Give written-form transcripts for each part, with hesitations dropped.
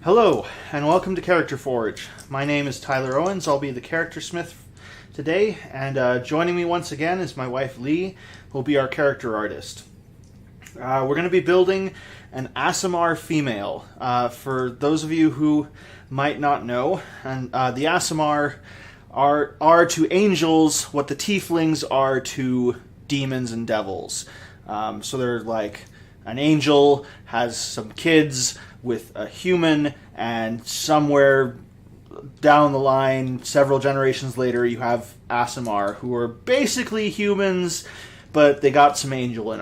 Hello, and welcome to Character Forge. My name is Tyler Owens. I'll be the character smith today, and joining me once again is my wife Lee, who will be our character artist. We're going to be building an Aasimar female. For those of you who might not know, and the Aasimar are to angels what the tieflings are to demons and devils. So they're like an angel has some kids with a human, and somewhere down the line, several generations later, you have Aasimar, who are basically humans, but they got some angel in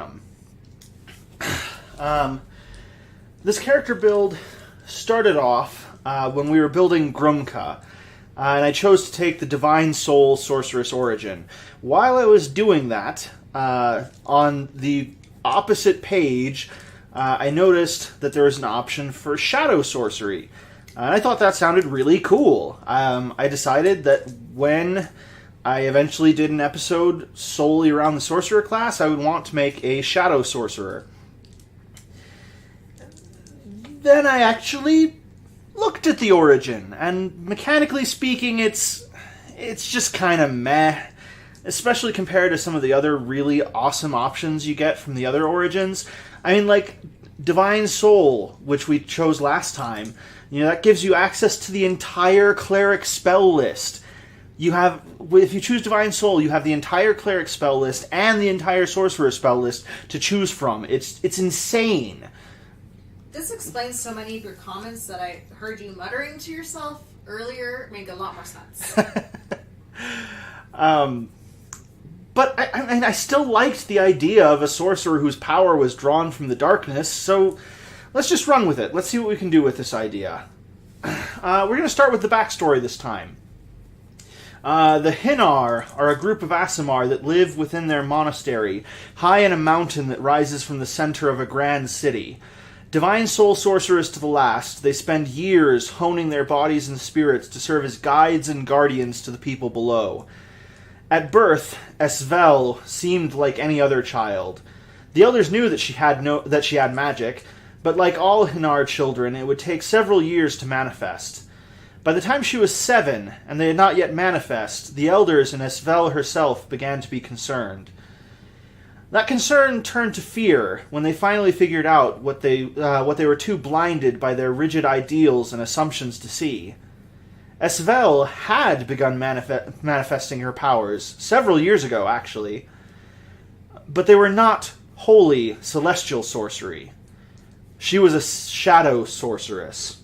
them. This character build started off when we were building Grumka, and I chose to take the Divine Soul Sorceress origin. While I was doing that, on the opposite page, I noticed that there was an option for Shadow Sorcery, and I thought that sounded really cool. I decided that when I eventually did an episode solely around the Sorcerer class, I would want to make a Shadow Sorcerer. Then I actually looked at the origin, and mechanically speaking, it's just kind of meh, especially compared to some of the other really awesome options you get from the other origins. I mean, like, Divine Soul, which we chose last time, that gives you access to the entire Cleric spell list. If you choose Divine Soul, you have the entire Cleric spell list and the entire Sorcerer spell list to choose from. It's insane. This explains so many of your comments that I heard you muttering to yourself earlier make a lot more sense. But I still liked the idea of a sorcerer whose power was drawn from the darkness, so let's just run with it. Let's see what we can do with this idea. We're going to start with the backstory this time. The Hinar are a group of Aasimar that live within their monastery, high in a mountain that rises from the center of a grand city. Divine Soul Sorcerers to the last, they spend years honing their bodies and spirits to serve as guides and guardians to the people below. At birth, Esvel seemed like any other child. The elders knew that she had magic, but like all Hinar children, it would take several years to manifest. By the time she was 7, and they had not yet manifest, the elders and Esvel herself began to be concerned. That concern turned to fear when they finally figured out what they were too blinded by their rigid ideals and assumptions to see. Esvel had begun manifesting her powers several years ago, actually, but they were not wholly celestial sorcery. She was a shadow sorceress.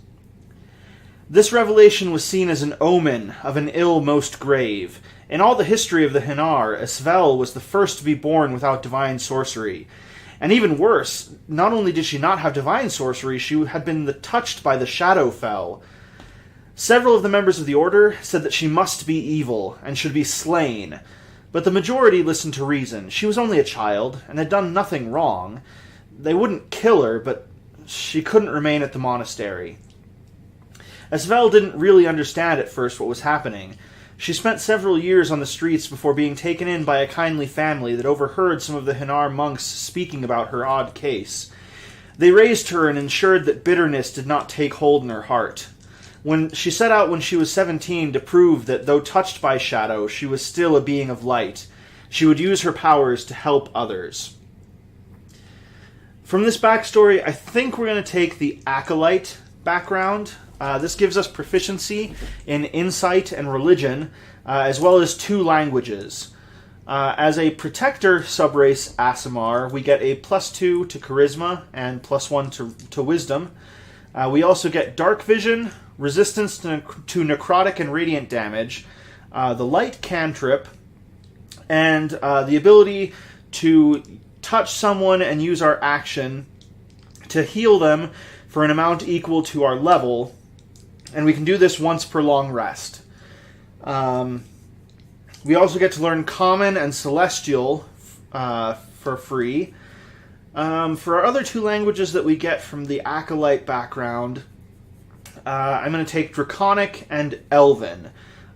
This revelation was seen as an omen of an ill most grave. In all the history of the Hinar, Esvel was the first to be born without divine sorcery. And even worse, not only did she not have divine sorcery, she had been touched by the Shadowfell. Several of the members of the Order said that she must be evil and should be slain, but the majority listened to reason. She was only a child and had done nothing wrong. They wouldn't kill her, but she couldn't remain at the monastery. Esvel didn't really understand at first what was happening. She spent several years on the streets before being taken in by a kindly family that overheard some of the Hinar monks speaking about her odd case. They raised her and ensured that bitterness did not take hold in her heart. When she set out when she was 17 to prove that, though touched by shadow, she was still a being of light, she would use her powers to help others. From this backstory, I think we're going to take the Acolyte background. This gives us proficiency in insight and religion, as well as 2 languages. As a protector subrace Aasimar, we get a +2 to charisma and +1 to wisdom. We also get dark vision, resistance to necrotic and radiant damage, the light cantrip, and the ability to touch someone and use our action to heal them for an amount equal to our level, and we can do this once per long rest. We also get to learn Common and Celestial for free. For our other 2 languages that we get from the Acolyte background, I'm going to take Draconic and Elven.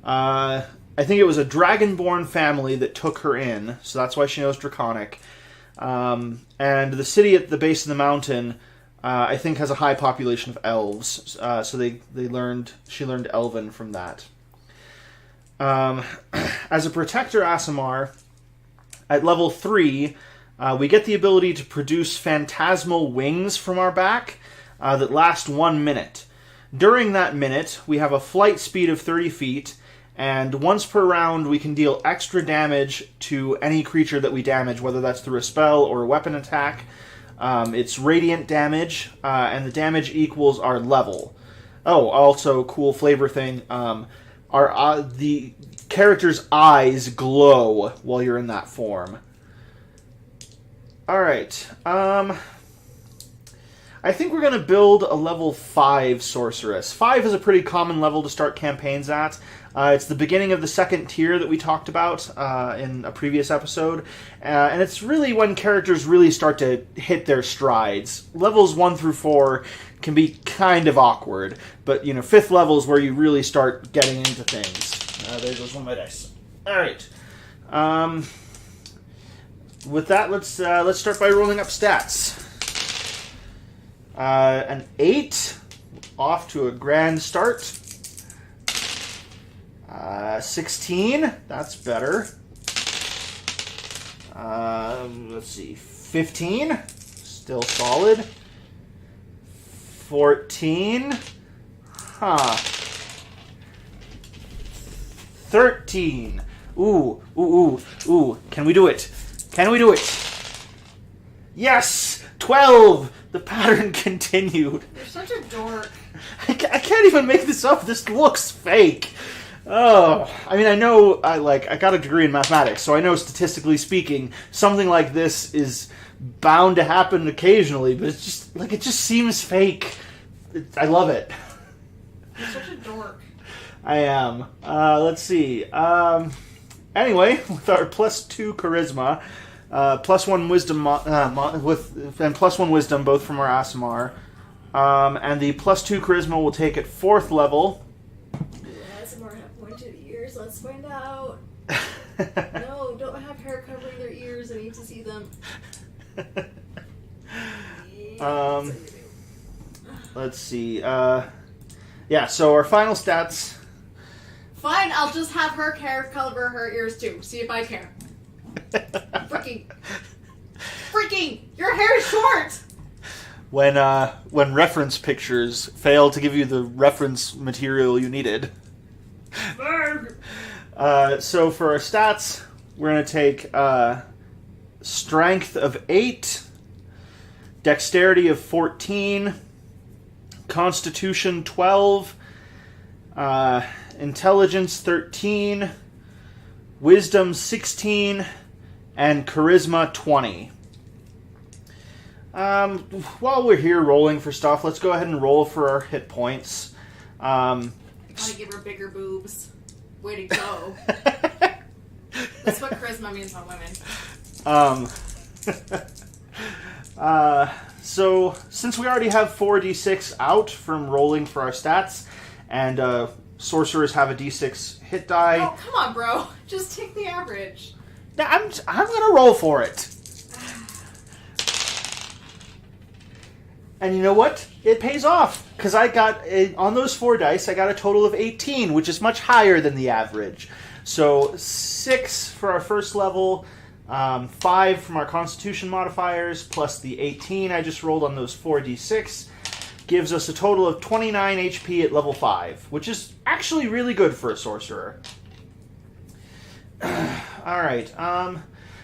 I think it was a Dragonborn family that took her in, so that's why she knows Draconic. And the city at the base of the mountain I think has a high population of elves, so she learned Elven from that. As a Protector Aasimar, at level 3, we get the ability to produce phantasmal wings from our back that last 1 minute. During that minute, we have a flight speed of 30 feet, and once per round, we can deal extra damage to any creature that we damage, whether that's through a spell or a weapon attack. It's radiant damage, and the damage equals our level. Oh, also, cool flavor thing, the character's eyes glow while you're in that form. Alright, I think we're going to build a level 5 Sorceress. 5 is a pretty common level to start campaigns at. It's the beginning of the second tier that we talked about in a previous episode. And it's really when characters really start to hit their strides. Levels 1 through 4 can be kind of awkward. But, 5th level is where you really start getting into things. There goes one of my dice. Alright. With that, let's start by rolling up stats. An 8, off to a grand start. 16, that's better. Let's see, 15, still solid. 14, 13. Ooh, can we do it? Can we do it? Yes! 12! The pattern continued. You're such a dork. I can't even make this up. This looks fake. Oh, I mean, I know, I got a degree in mathematics, so I know statistically speaking, something like this is bound to happen occasionally, but it's just, it just seems fake. I love it. You're such a dork. I am. Let's see. Anyway, with our +2 charisma, +1 wisdom, and +1 wisdom, both from our Aasimar, and the +2 charisma will take at 4th level. Aasimar have pointed ears. Let's find out. No, don't have hair covering their ears. I need to see them. Let's see. Yeah. So our final stats. Fine, I'll just have her hair cover her ears too. See if I care. Freaking! Your hair is short. When reference pictures fail to give you the reference material you needed. So for our stats, we're going to take strength of 8, dexterity of 14, constitution 12, intelligence 13, wisdom 16, and charisma 20. While we're here rolling for stuff, let's go ahead and roll for our hit points. Gotta give her bigger boobs. Way to go. That's what charisma means on women. So, since we already have 4d6 out from rolling for our stats, and sorcerers have a d6 hit die... Oh, come on, bro. Just take the average. I'm gonna roll for it. And you know what? It pays off. Because I got, on those 4 dice, I got a total of 18, which is much higher than the average. So 6 for our first level, 5 from our constitution modifiers, plus the 18 I just rolled on those 4d6, gives us a total of 29 HP at level 5, which is actually really good for a sorcerer. Alright,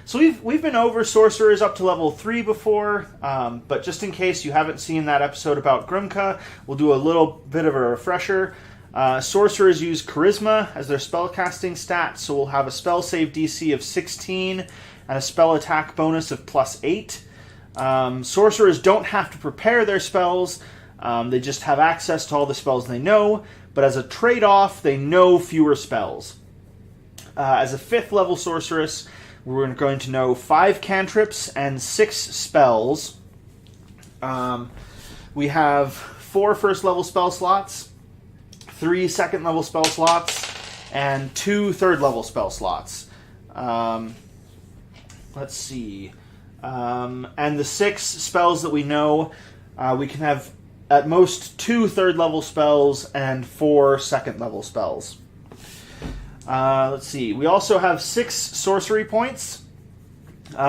so we've been over sorcerers up to level 3 before, but just in case you haven't seen that episode about Grimka, we'll do a little bit of a refresher. Sorcerers use charisma as their spellcasting stat, so we'll have a spell save DC of 16 and a spell attack bonus of +8. Sorcerers don't have to prepare their spells, they just have access to all the spells they know, but as a trade-off, they know fewer spells. As a 5th level sorceress, we're going to know 5 cantrips and 6 spells. We have 4 first level spell slots, 3 second level spell slots, and 2 third level spell slots. Let's see. And the 6 spells that we know, We can have at most 2 third-level spells and 4 second-level spells. Let's see. We also have 6 sorcery points.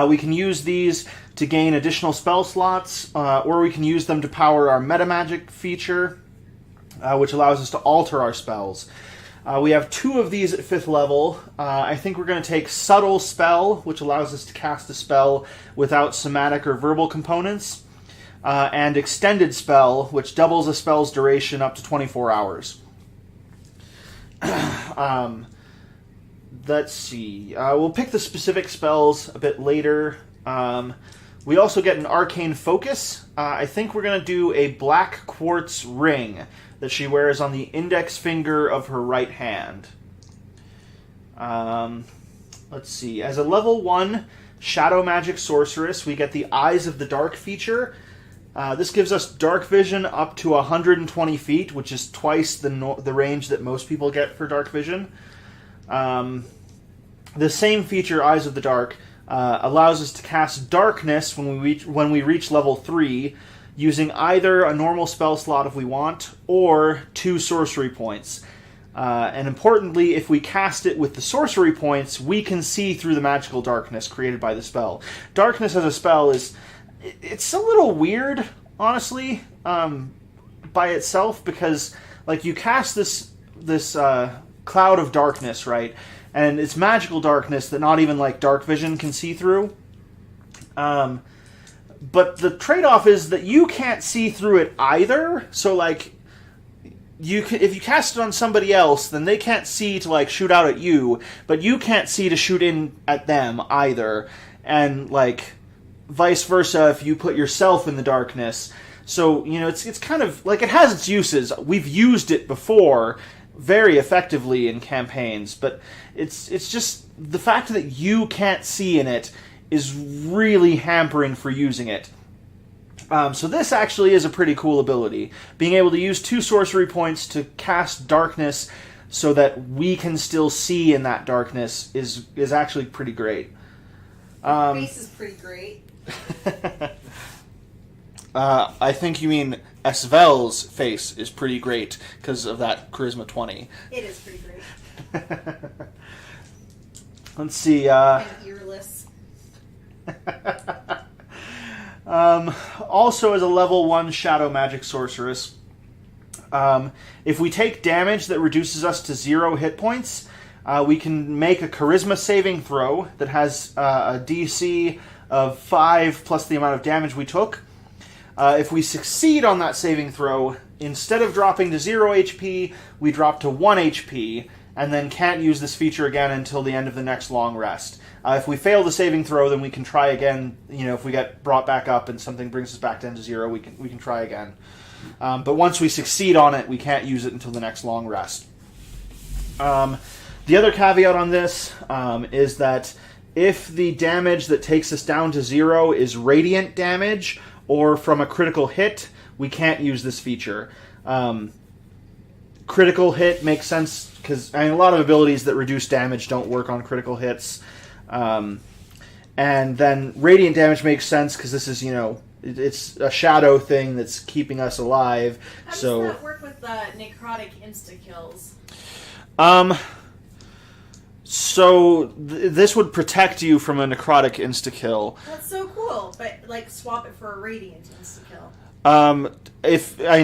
We can use these to gain additional spell slots, or we can use them to power our metamagic feature, which allows us to alter our spells. We have 2 of these at 5th level. I think we're going to take Subtle Spell, which allows us to cast a spell without somatic or verbal components, and Extended Spell, which doubles a spell's duration up to 24 hours. Let's see. We'll pick the specific spells a bit later. We also get an Arcane Focus. I think we're going to do a black quartz ring that she wears on the index finger of her right hand. Let's see. As a level 1 Shadow Magic Sorceress, we get the Eyes of the Dark feature. This gives us dark vision up to 120 feet, which is twice the range that most people get for dark vision. The same feature, Eyes of the Dark, allows us to cast Darkness when we reach level 3, using either a normal spell slot if we want, or 2 sorcery points. And importantly, if we cast it with the sorcery points, we can see through the magical darkness created by the spell. Darkness as a spell it's a little weird, honestly, by itself, because like you cast this cloud of darkness, right? And it's magical darkness that not even like dark vision can see through. But the trade-off is that you can't see through it either. So like, if you cast it on somebody else, then they can't see to like shoot out at you, but you can't see to shoot in at them either. And like, vice versa if you put yourself in the darkness. So, you know, it's kind of like, it has its uses. We've used it before very effectively in campaigns, but it's just the fact that you can't see in it is really hampering for using it. So this actually is a pretty cool ability. Being able to use 2 sorcery points to cast darkness so that we can still see in that darkness is actually pretty great. Face is pretty great. I think you mean Esvel's face is pretty great because of that Charisma 20. It is pretty great. Let's see. And earless. Also, as a level 1 Shadow Magic Sorceress, if we take damage that reduces us to 0 hit points, we can make a Charisma saving throw that has a DC of 5 plus the amount of damage we took. If we succeed on that saving throw, instead of dropping to 0 HP, we drop to 1 HP, and then can't use this feature again until the end of the next long rest. If we fail the saving throw, then we can try again. You know, if we get brought back up and something brings us back down to 0, we can try again. But once we succeed on it, we can't use it until the next long rest. The other caveat on this is that if the damage that takes us down to 0 is radiant damage or from a critical hit, we can't use this feature. Critical hit makes sense because a lot of abilities that reduce damage don't work on critical hits. And then radiant damage makes sense because this is, you know, it's a shadow thing that's keeping us alive. How does so that work with necrotic insta-kills? This would protect you from a necrotic insta-kill. That's so cool, but like swap it for a radiant insta-kill.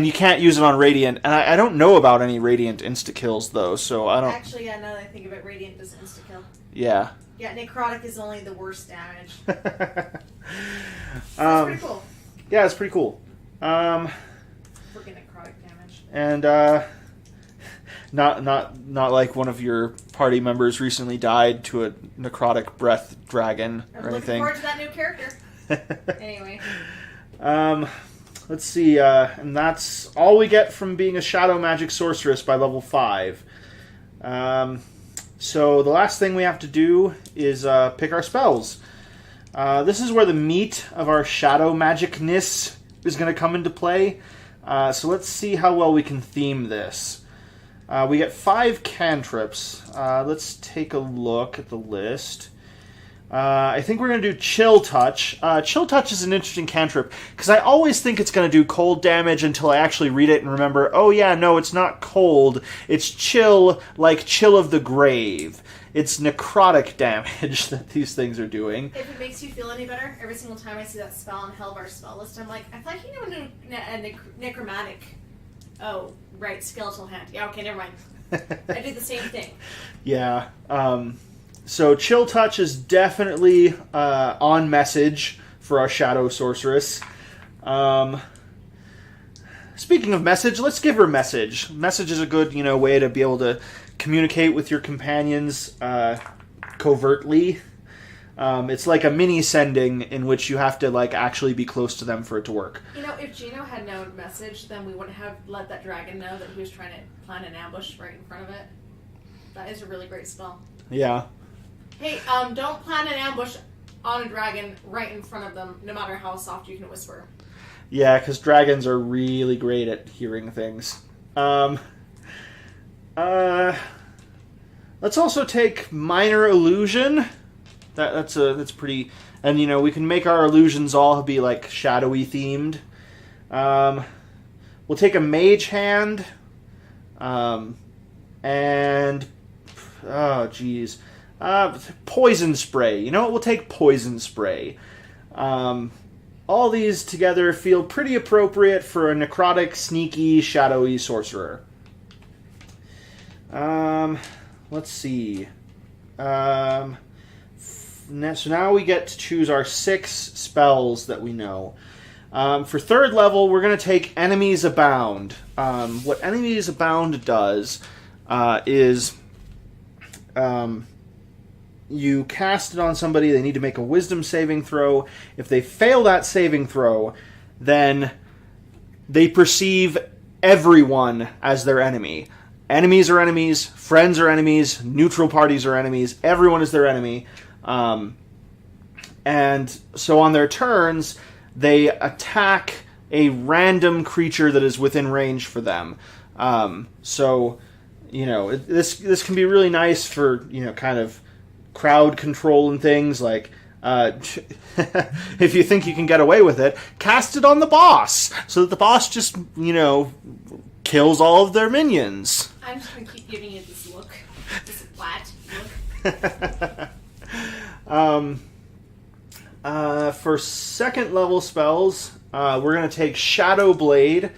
You can't use it on radiant, and I don't know about any radiant insta-kills though, so I don't... Actually, yeah, now that I think of it, radiant does insta-kill. Yeah. Yeah, necrotic is only the worst damage. That's pretty cool. Yeah, it's pretty cool. Freaking necrotic damage. And not like one of your party members recently died to a necrotic breath dragon or anything. I'm looking forward to that new character. Anyway. Let's see, and that's all we get from being a Shadow Magic Sorceress by level 5. So the last thing we have to do is pick our spells. This is where the meat of our Shadow Magicness is going to come into play. So let's see how well we can theme this. We get 5 cantrips. Let's take a look at the list. I think we're going to do Chill Touch. Chill Touch is an interesting cantrip, because I always think it's going to do cold damage until I actually read it and remember, oh yeah, no, it's not cold. It's chill, like Chill of the Grave. It's necrotic damage that these things are doing. If it makes you feel any better, every single time I see that spell on Hellvar's spell list, I'm like, I thought you knew a necromantic. Oh, right, skeletal hand. Yeah, okay, never mind. I do the same thing. Yeah, so Chill Touch is definitely on message for our Shadow Sorceress. Speaking of message, let's give her message. Message is a good, way to be able to communicate with your companions covertly. It's like a mini sending in which you have to actually be close to them for it to work. If Gino had known message, then we wouldn't have let that dragon know that he was trying to plan an ambush right in front of it. That is a really great spell. Yeah. Hey, don't plan an ambush on a dragon right in front of them, no matter how soft you can whisper. Yeah, because dragons are really great at hearing things. Let's also take Minor Illusion. That's pretty... And, we can make our illusions all be, shadowy themed. We'll take a Mage Hand. And... Oh, geez. Poison Spray. You know what? We'll take Poison Spray. All these together feel pretty appropriate for a necrotic, sneaky, shadowy sorcerer. Let's see. So now we get to choose our 6 spells that we know. For 3rd level, we're going to take Enemies Abound. What Enemies Abound does is... you cast it on somebody, they need to make a wisdom saving throw. If they fail that saving throw, then they perceive everyone as their enemy. Enemies are enemies, friends are enemies, neutral parties are enemies, everyone is their enemy. And so on their turns, they attack a random creature that is within range for them. This can be really nice for, kind of crowd control and things like if you think you can get away with it, cast it on the boss so that the boss just kills all of their minions. I'm just gonna keep giving you this look, this flat look. For 2nd level spells, we're gonna take Shadow Blade.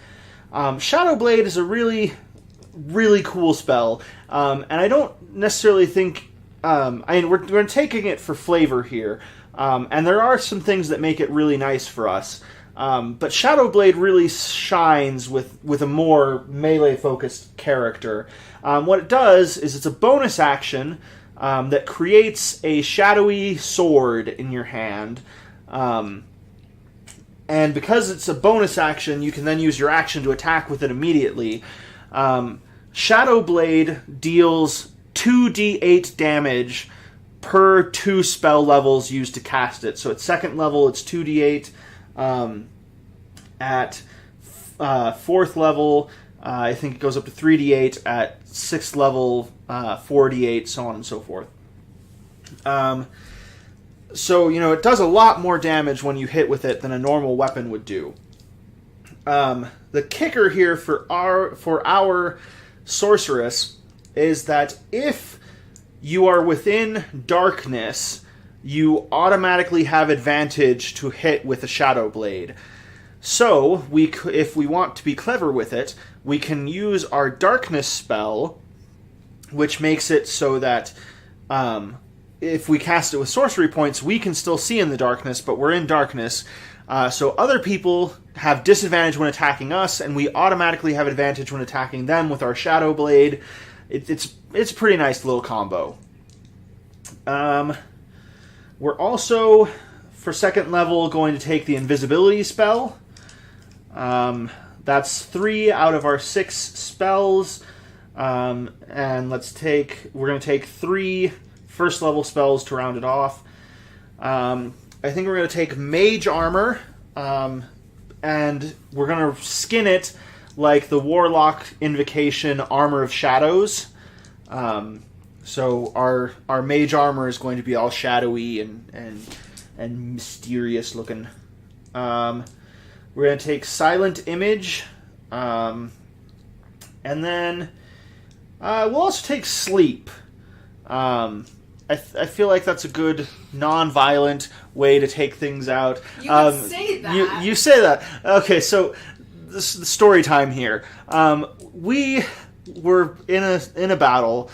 Shadow Blade is a really cool spell, and I don't necessarily think we're taking it for flavor here, and there are some things that make it really nice for us. But Shadow Blade really shines with a more melee-focused character. What it does is it's a bonus action that creates a shadowy sword in your hand. And because it's a bonus action, you can then use your action to attack with it immediately. Shadow Blade deals 2d8 damage per 2 spell levels used to cast it. So at 2nd level, it's 2d8. At 4th level, I think it goes up to 3d8. At 6th level, 4d8, so on and so forth. So, it does a lot more damage when you hit with it than a normal weapon would do. The kicker here for our Sorceress is that if you are within darkness, you automatically have advantage to hit with a Shadow Blade. So, if we want to be clever with it, we can use our Darkness spell, which makes it so that if we cast it with sorcery points, we can still see in the darkness, but we're in darkness. So other people have disadvantage when attacking us, and we automatically have advantage when attacking them with our Shadow Blade. It's a pretty nice little combo. We're also, for 2nd level, going to take the Invisibility spell. That's 3 out of our 6 spells. And we're going to take 3 1st level spells to round it off. I think we're going to take Mage Armor, and we're going to skin it like the Warlock Invocation Armor of Shadows. So our mage armor is going to be all shadowy and mysterious looking. We're going to take Silent Image, and then we'll also take Sleep. I feel like that's a good non-violent way to take things out. You would say that. You say that. Okay, so the story time here. We were in a battle.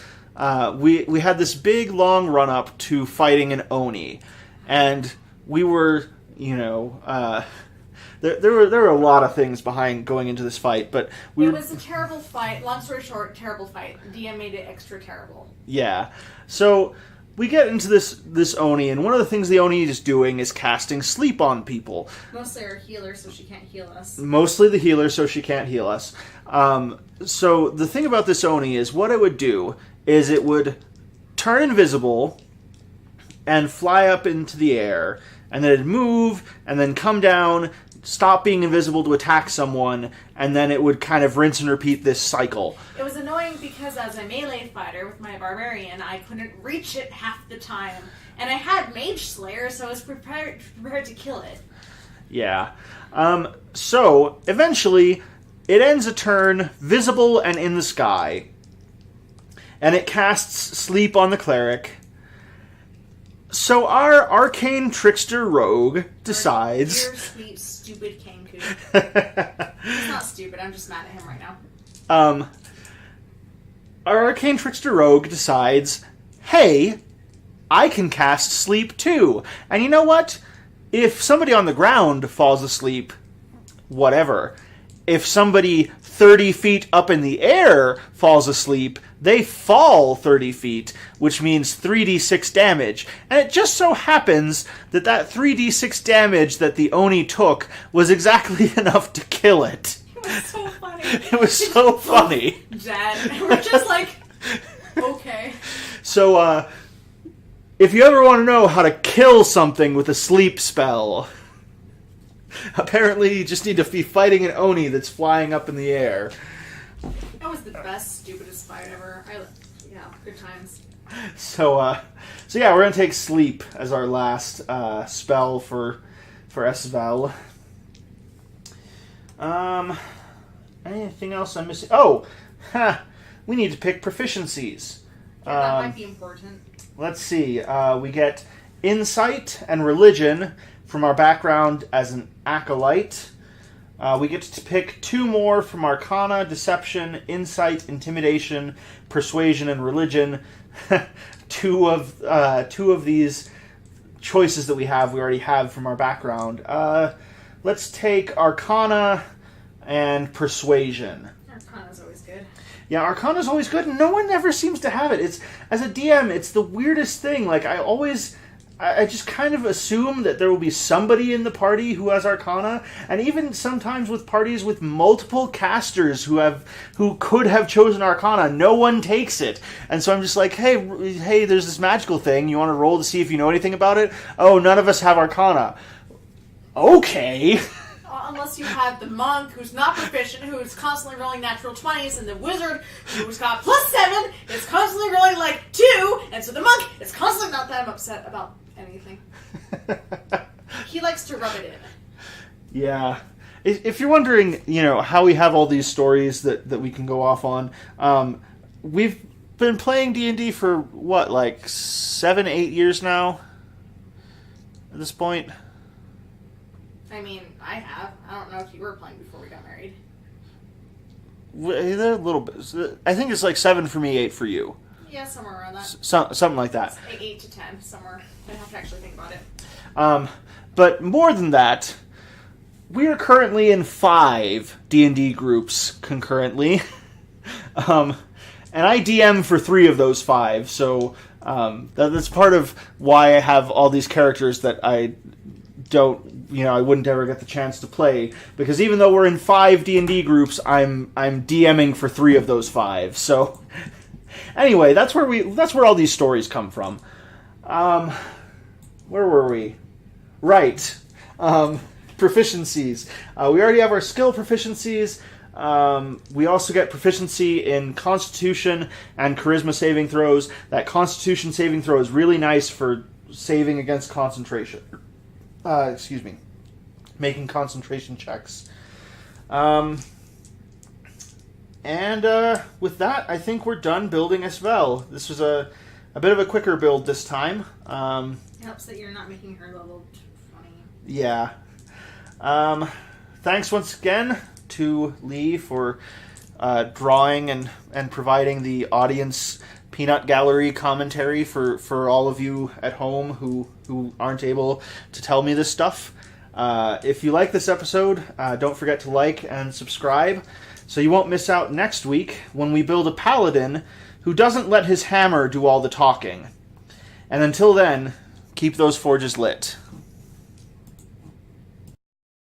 We had this big long run up to fighting an Oni, and we were, there were a lot of things behind going into this fight, but it was a terrible fight. Long story short, terrible fight. DM made it extra terrible. Yeah. So we get into this Oni, and one of the things the Oni is doing is casting sleep on people. Mostly our healer, so she can't heal us. Mostly the healer, so she can't heal us. So the thing about this Oni is what it would do is it would turn invisible and fly up into the air, and then it'd move, and then come down, stop being invisible to attack someone, and then it would kind of rinse and repeat this cycle. It was annoying because as a melee fighter with my barbarian, I couldn't reach it half the time. And I had Mage Slayer, so I was prepared to kill it. Yeah. So, eventually, it ends a turn visible and in the sky. And it casts Sleep on the cleric. So our arcane trickster rogue decides... Dear sweet, stupid Kanku. He's not stupid, I'm just mad at him right now. Our arcane trickster rogue decides, hey, I can cast Sleep too. And you know what? If somebody on the ground falls asleep, whatever. If somebody 30 feet up in the air falls asleep, they fall 30 feet, which means 3d6 damage. And it just so happens that 3d6 damage that the Oni took was exactly enough to kill it. It was so funny. It was so funny. Dead. We're just like, okay. So, if you ever want to know how to kill something with a sleep spell, apparently you just need to be fighting an Oni that's flying up in the air. That was the best, stupidest fight ever. Yeah, good times. So yeah, we're gonna take Sleep as our last spell for Esvel. Anything else I'm missing? Oh, we need to pick proficiencies. Yeah, that might be important. Let's see. We get Insight and Religion from our background as an acolyte. We get to pick 2 more from Arcana, Deception, Insight, Intimidation, Persuasion, and Religion. two of these choices that we already have from our background. Let's take Arcana and Persuasion. Arcana's always good. Yeah, Arcana's always good, and no one ever seems to have it. It's, as a DM, it's the weirdest thing. Like, I just kind of assume that there will be somebody in the party who has Arcana, and even sometimes with parties with multiple casters who could have chosen Arcana, no one takes it. And so I'm just like, hey, there's this magical thing. You want to roll to see if you know anything about it? Oh, none of us have Arcana. Okay. Unless you have the monk who's not proficient, who's constantly rolling natural 20s, and the wizard who's got +7 is constantly rolling like 2, and so the monk is constantly not that upset about anything. He likes to rub it in. Yeah. If you're wondering, how we have all these stories that we can go off on, we've been playing D&D for, what, like 7, 8 years now? At this point? I mean, I have. I don't know if you were playing before we got married. They're a little bit. I think it's like 7 for me, 8 for you. Yeah, somewhere around that. Something like that. It's 8 to 10, somewhere. I have to actually think about it. But more than that, we are currently in 5 D&D groups concurrently. And I DM for 3 of those 5, so that's part of why I have all these characters that I I wouldn't ever get the chance to play, because even though we're in 5 D&D groups, I'm DMing for 3 of those 5. So anyway, that's where all these stories come from. Where were we? Right. Proficiencies. We already have our skill proficiencies. We also get proficiency in Constitution and Charisma saving throws. That Constitution saving throw is really nice for saving against concentration. Making concentration checks. With that, I think we're done building a spell. This was a bit of a quicker build this time. It helps that you're not making her level 20. Yeah. Thanks once again to Lee for drawing and providing the audience peanut gallery commentary for all of you at home who aren't able to tell me this stuff. If you like this episode, don't forget to like and subscribe so you won't miss out next week when we build a paladin who doesn't let his hammer do all the talking. And until then, keep those forges lit.